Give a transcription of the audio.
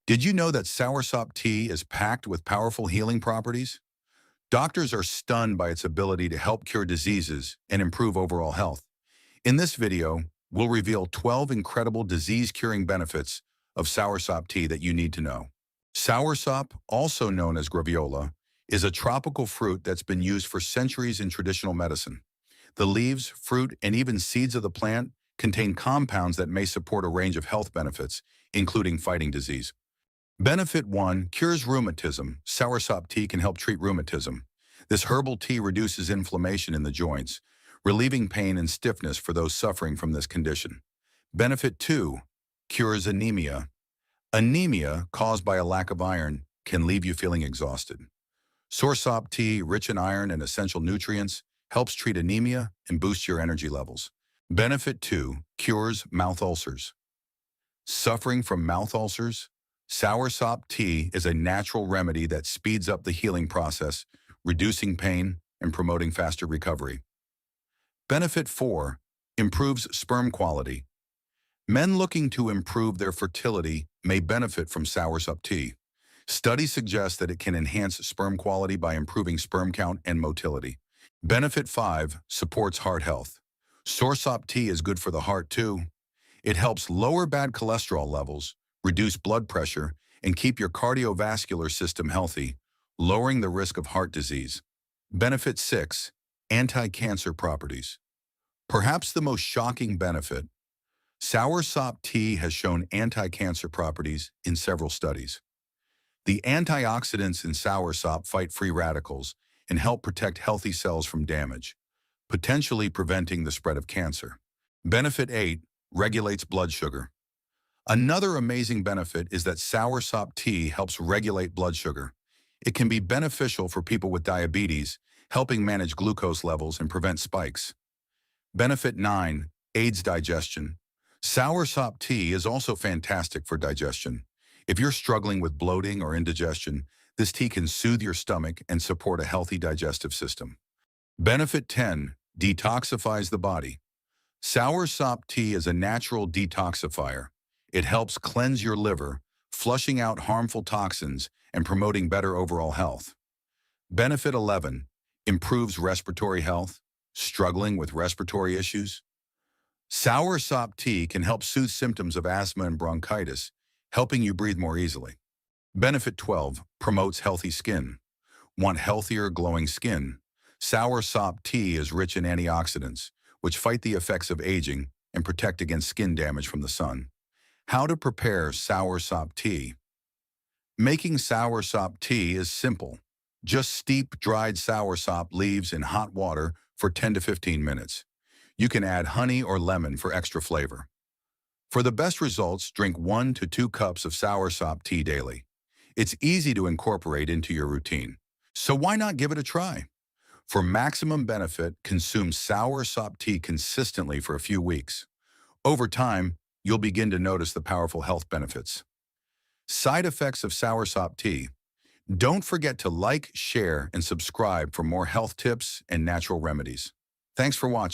Did you know that Soursop tea is packed with powerful healing properties? Doctors are stunned by its ability to help cure diseases and improve overall health. In this video, we'll reveal 12 incredible disease-curing benefits of Soursop tea that you need to know. Soursop, also known as Graviola, is a tropical fruit that's been used for centuries in traditional medicine. The leaves, fruit, and even seeds of the plant contain compounds that may support a range of health benefits, including fighting disease. Benefit 1. Cures rheumatism. Soursop tea can help treat rheumatism. This herbal tea reduces inflammation in the joints, relieving pain and stiffness for those suffering from this condition. Benefit 2. Cures anemia. Anemia, caused by a lack of iron, can leave you feeling exhausted. Soursop tea, rich in iron and essential nutrients, helps treat anemia and boosts your energy levels. Benefit 2. Cures mouth ulcers. Suffering from mouth ulcers? Soursop tea is a natural remedy that speeds up the healing process, reducing pain and promoting faster recovery. Benefit 4. Improves sperm quality. Men looking to improve their fertility may benefit from Soursop tea. Studies suggest that it can enhance sperm quality by improving sperm count and motility. Benefit 5. Supports heart health. Soursop tea is good for the heart too. It helps lower bad cholesterol levels, reduce blood pressure, and keep your cardiovascular system healthy, lowering the risk of heart disease. Benefit 6. Anti-cancer properties. Perhaps the most shocking benefit, Soursop tea has shown anti-cancer properties in several studies. The antioxidants in Soursop fight free radicals and help protect healthy cells from damage, potentially preventing the spread of cancer. Benefit 8. Regulates blood sugar. Another amazing benefit is that Soursop tea helps regulate blood sugar. It can be beneficial for people with diabetes, helping manage glucose levels and prevent spikes. Benefit 9. Aids digestion. Soursop tea is also fantastic for digestion. If you're struggling with bloating or indigestion, this tea can soothe your stomach and support a healthy digestive system. Benefit 10. Detoxifies the body. Soursop tea is a natural detoxifier. It helps cleanse your liver, flushing out harmful toxins and promoting better overall health. Benefit 11. Improves respiratory health. Struggling with respiratory issues? Soursop tea can help soothe symptoms of asthma and bronchitis, helping you breathe more easily. Benefit 12. Promotes healthy skin. Want healthier, glowing skin? Soursop tea is rich in antioxidants, which fight the effects of aging and protect against skin damage from the sun. How to prepare Soursop tea? Making Soursop tea is simple. Just steep dried Soursop leaves in hot water for 10 to 15 minutes. You can add honey or lemon for extra flavor. For the best results, drink 1 to 2 cups of Soursop tea daily. It's easy to incorporate into your routine, so why not give it a try? For maximum benefit, consume Soursop tea consistently for a few weeks. Over time, you'll begin to notice the powerful health benefits. Side effects of Soursop tea. Don't forget to like, share, and subscribe for more health tips and natural remedies. Thanks for watching.